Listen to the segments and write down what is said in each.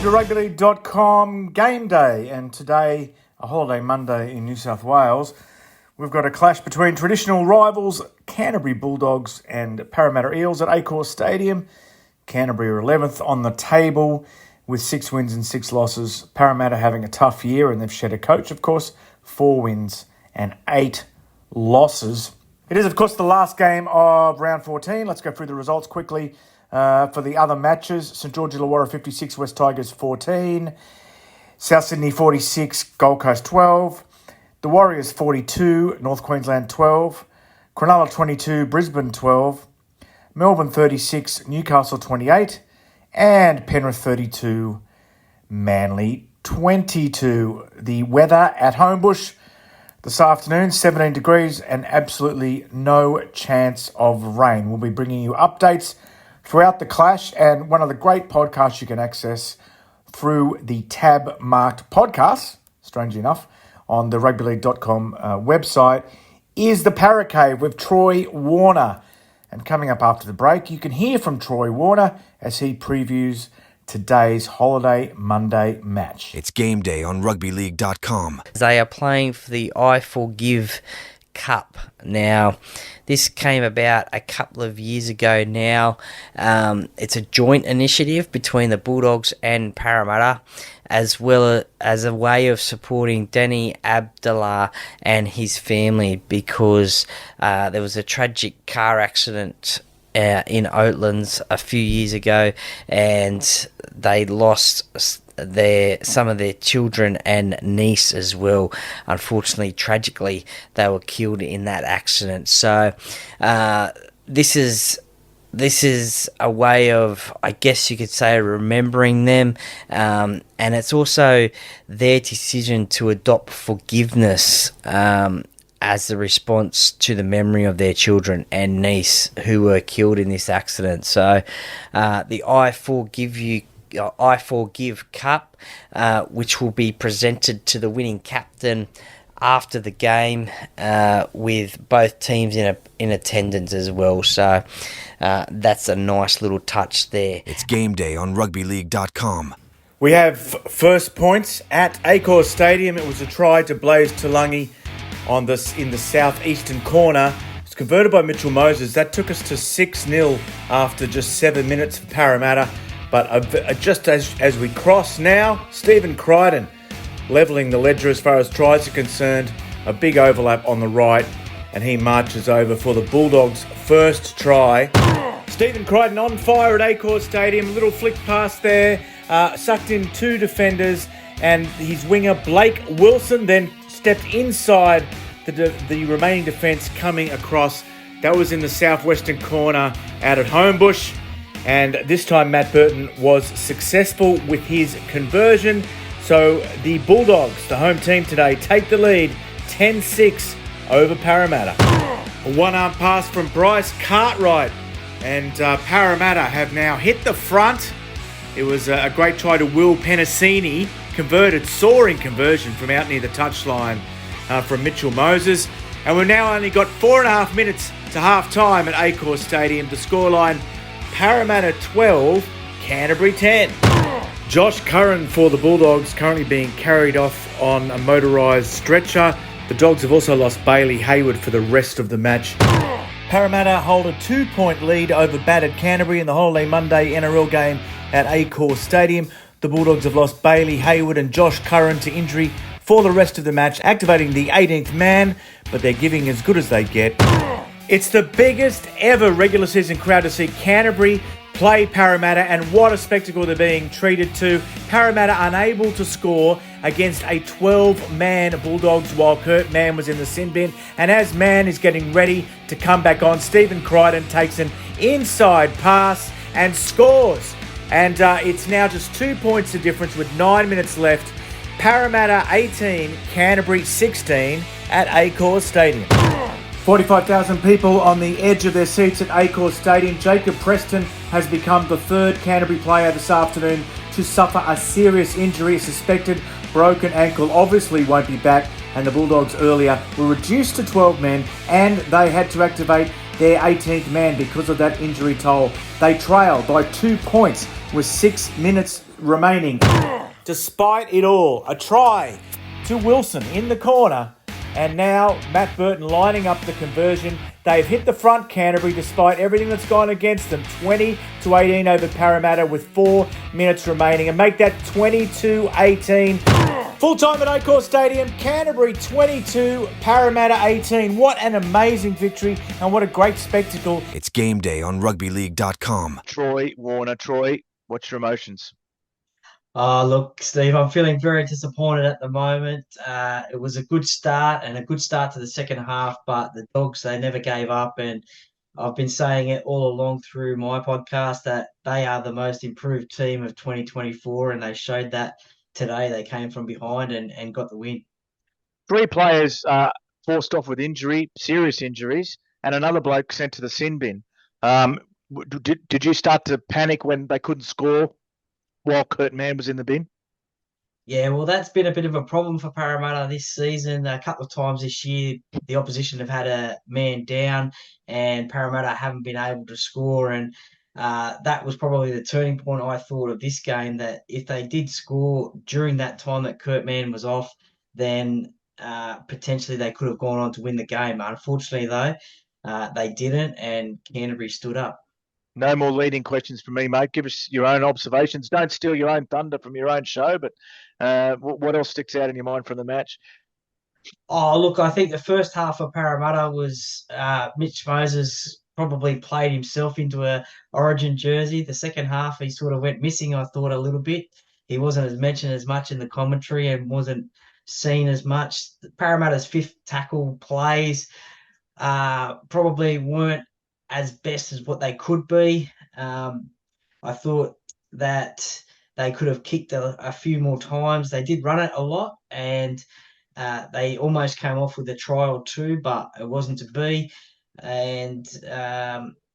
Welcome to rugbyleague.com game day, and today, a holiday Monday in New South Wales, we've got a clash between traditional rivals Canterbury Bulldogs and Parramatta Eels at Accor Stadium. Canterbury are 11th on the table with 6 wins and 6 losses. Parramatta having a tough year, and they've shed a coach, of course, 4 wins and 8 losses. It is, of course, the last game of round 14. Let's go through the results quickly. For the other matches, St George Illawarra 56, West Tigers 14, South Sydney 46, Gold Coast 12, the Warriors 42, North Queensland 12, Cronulla 22, Brisbane 12, Melbourne 36, Newcastle 28, and Penrith 32, Manly 22. The weather at Homebush this afternoon, 17 degrees and absolutely no chance of rain. We'll be bringing you updates throughout the clash, and one of the great podcasts you can access through the tab-marked podcasts, strangely enough, on the rugbyleague.com website, is the Parra Cave with Troy Warner. And coming up after the break, you can hear from Troy Warner as he previews today's holiday Monday match. It's game day on rugbyleague.com. They are playing for the I Forgive Cup. Now, this came about a couple of years ago now. It's a joint initiative between the Bulldogs and Parramatta, as well as a way of supporting Danny Abdallah and his family, because there was a tragic car accident in Oatlands a few years ago, and they lost some of their children and niece as well. Unfortunately, tragically, they were killed in that accident. So this is a way of, I guess you could say, remembering them, and it's also their decision to adopt forgiveness as the response to the memory of their children and niece who were killed in this accident. So the I Forgive Cup, which will be presented to the winning captain after the game, with both teams in attendance as well. So that's a nice little touch there. It's game day on rugbyleague.com. We have first points at Accor Stadium. It was a try to Blaze Talangi in the southeastern corner. It's converted by Mitchell Moses. That took us to 6-0 after just 7 minutes for Parramatta. But just as we cross now, Stephen Cridon levelling the ledger as far as tries are concerned. A big overlap on the right, and he marches over for the Bulldogs' first try. Stephen Cridon on fire at Accor Stadium. Little flick pass there, sucked in 2 defenders, and his winger Blake Wilson then stepped inside the remaining defence coming across. That was in the southwestern corner out at Homebush. And this time Matt Burton was successful with his conversion. So the Bulldogs, the home team today, take the lead 10-6 over Parramatta. A one-arm pass from Bryce Cartwright. And Parramatta have now hit the front. It was a great try to Will Penasini. Converted, soaring conversion from out near the touchline from Mitchell Moses. And we've now only got 4.5 minutes to half-time at Accor Stadium. The scoreline, Parramatta 12, Canterbury 10. Josh Curran for the Bulldogs currently being carried off on a motorised stretcher. The Dogs have also lost Bailey Hayward for the rest of the match. Parramatta hold a 2-point lead over battered Canterbury in the holiday Monday NRL game at Accor Stadium. The Bulldogs have lost Bailey Hayward and Josh Curran to injury for the rest of the match, activating the 18th man, but they're giving as good as they get. It's the biggest ever regular season crowd to see Canterbury play Parramatta, and what a spectacle they're being treated to. Parramatta unable to score against a 12-man Bulldogs while Kurt Mann was in the sin bin. And as Mann is getting ready to come back on, Stephen Cridon takes an inside pass and scores. And it's now just 2 points of difference with 9 minutes left. Parramatta 18, Canterbury 16 at Accor Stadium. 45,000 people on the edge of their seats at Accor Stadium. Jacob Preston has become the third Canterbury player this afternoon to suffer a serious injury. A suspected broken ankle, obviously won't be back, and the Bulldogs earlier were reduced to 12 men, and they had to activate their 18th man because of that injury toll. They trail by 2 points with 6 minutes remaining. Despite it all, a try to Wilson in the corner. And now Matt Burton lining up the conversion. They've hit the front, Canterbury, despite everything that's gone against them. 20-18 over Parramatta with 4 minutes remaining. And make that 22-18. Full time at Accor Stadium. Canterbury 22, Parramatta 18. What an amazing victory and what a great spectacle. It's game day on rugbyleague.com. Troy, Warner, what's your emotions? Oh, look, Steve, I'm feeling very disappointed at the moment. It was a good start to the second half, but the Dogs, they never gave up. And I've been saying it all along through my podcast that they are the most improved team of 2024, and they showed that today. They came from behind and got the win. 3 players forced off with injury, serious injuries, and another bloke sent to the sin bin. Did you start to panic when they couldn't score while Kurt Mann was in the bin? Yeah, well, that's been a bit of a problem for Parramatta this season. A couple of times this year, the opposition have had a man down and Parramatta haven't been able to score. And that was probably the turning point, I thought, of this game, that if they did score during that time that Kurt Mann was off, then potentially they could have gone on to win the game. Unfortunately, though, they didn't, and Canterbury stood up. No more leading questions from me, mate. Give us your own observations. Don't steal your own thunder from your own show, but what else sticks out in your mind from the match? Oh, look, I think the first half of Parramatta was Mitch Moses probably played himself into a Origin jersey. The second half, he sort of went missing, I thought, a little bit. He wasn't as mentioned as much in the commentary and wasn't seen as much. Parramatta's fifth tackle plays probably weren't as best as what they could be. I thought that they could have kicked a few more times. They did run it a lot, and they almost came off with a try or two, but it wasn't to be. And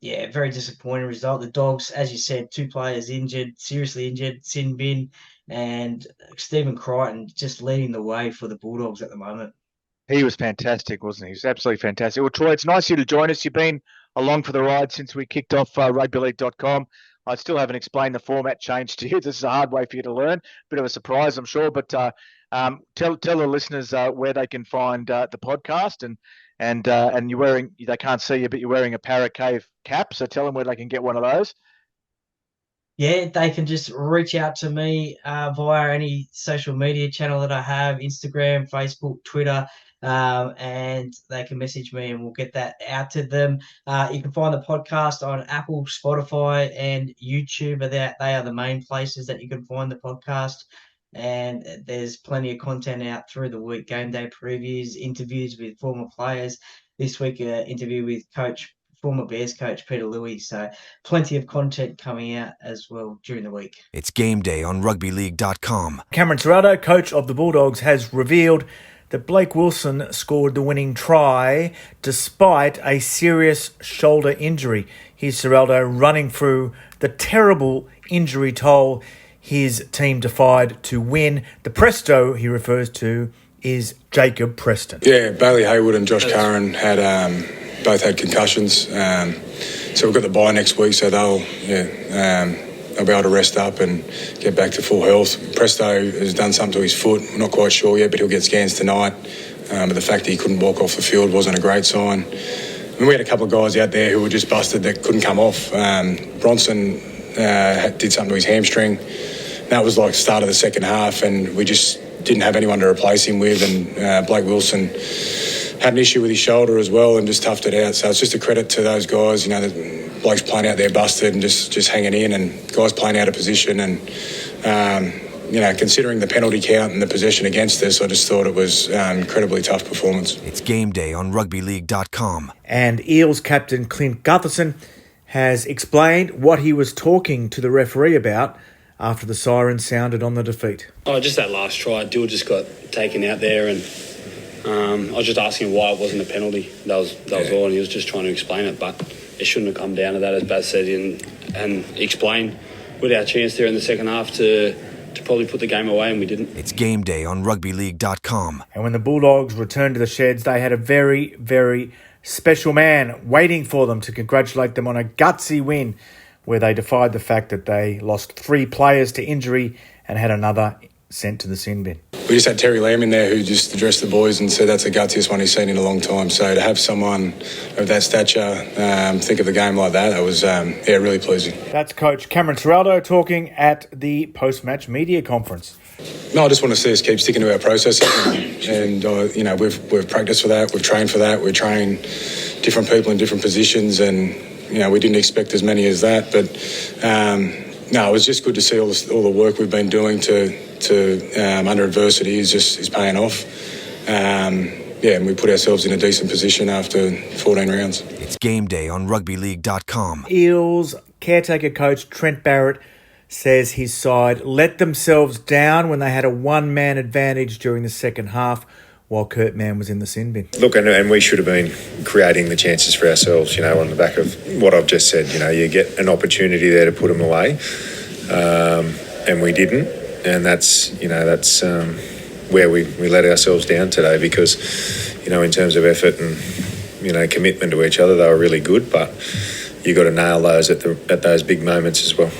very disappointing result. The Dogs, as you said, 2 players injured, seriously injured, sin bin, and Stephen Crichton just leading the way for the Bulldogs at the moment. He was fantastic, wasn't he? He was absolutely fantastic. Well, Troy, it's nice of you to join us. You've been along for the ride since we kicked off rugbyleague.com. I still haven't explained the format change to you. This is a hard way for you to learn. Bit of a surprise, I'm sure. But tell the listeners where they can find the podcast, and you're wearing, they can't see you, but you're wearing a Parra Cave cap. So tell them where they can get one of those. Yeah, they can just reach out to me via any social media channel that I have, Instagram, Facebook, Twitter, and they can message me and we'll get that out to them. You can find the podcast on Apple, Spotify, and YouTube. They are the main places that you can find the podcast. And there's plenty of content out through the week, game day previews, interviews with former players. This week, an interview with former Bears coach Peter Louis. So plenty of content coming out as well during the week. It's game day on rugbyleague.com. Cameron Serrato, coach of the Bulldogs, has revealed that Blake Wilson scored the winning try despite a serious shoulder injury. Here's Serrato running through the terrible injury toll his team defied to win. The Presto he refers to is Jacob Preston. Yeah, Bailey Hayward and Josh Curran had both had concussions. So we've got the bye next week, so they'll be able to rest up and get back to full health. Presto has done something to his foot. We're not quite sure yet, but he'll get scans tonight. But the fact that he couldn't walk off the field wasn't a great sign. And we had a couple of guys out there who were just busted that couldn't come off. Bronson did something to his hamstring. That was like the start of the second half, and we just didn't have anyone to replace him with. And Blake Wilson had an issue with his shoulder as well and just toughed it out. So it's just a credit to those guys. You know, that Blake's playing out there busted and just hanging in, and guys playing out of position. And, considering the penalty count and the possession against us, I just thought it was an incredibly tough performance. It's game day on rugbyleague.com. And Eels captain Clint Gutherson has explained what he was talking to the referee about after the siren sounded on the defeat. Oh, just that last try. Dill just got taken out there, and I was just asking why it wasn't a penalty. That was all, and he was just trying to explain it, but it shouldn't have come down to that, as Baz said, and explained. We had our chance there in the second half to probably put the game away, and we didn't. It's game day on rugbyleague.com. And when the Bulldogs returned to the sheds, they had a very, very special man waiting for them to congratulate them on a gutsy win where they defied the fact that they lost 3 players to injury and had another sent to the sin bin. We just had Terry Lamb in there who just addressed the boys and said that's the gutsiest one he's seen in a long time. So to have someone of that stature think of the game like that, was really pleasing. That's Coach Cameron Ciraldo talking at the post-match media conference. No, I just want to see us keep sticking to our processes, and we've practiced for that, we've trained for that, we train different people in different positions, and we didn't expect as many as that, but it was just good to see all the work we've been doing to under adversity is paying off. And we put ourselves in a decent position after 14 rounds. It's game day on rugbyleague.com. Eels caretaker coach Trent Barrett says his side let themselves down when they had a one-man advantage during the second half while Kurt Mann was in the sin bin. Look, and we should have been creating the chances for ourselves, on the back of what I've just said. You get an opportunity there to put them away, and we didn't. And that's where we let ourselves down today because, in terms of effort and, commitment to each other, they were really good, but you got to nail those at those big moments as well.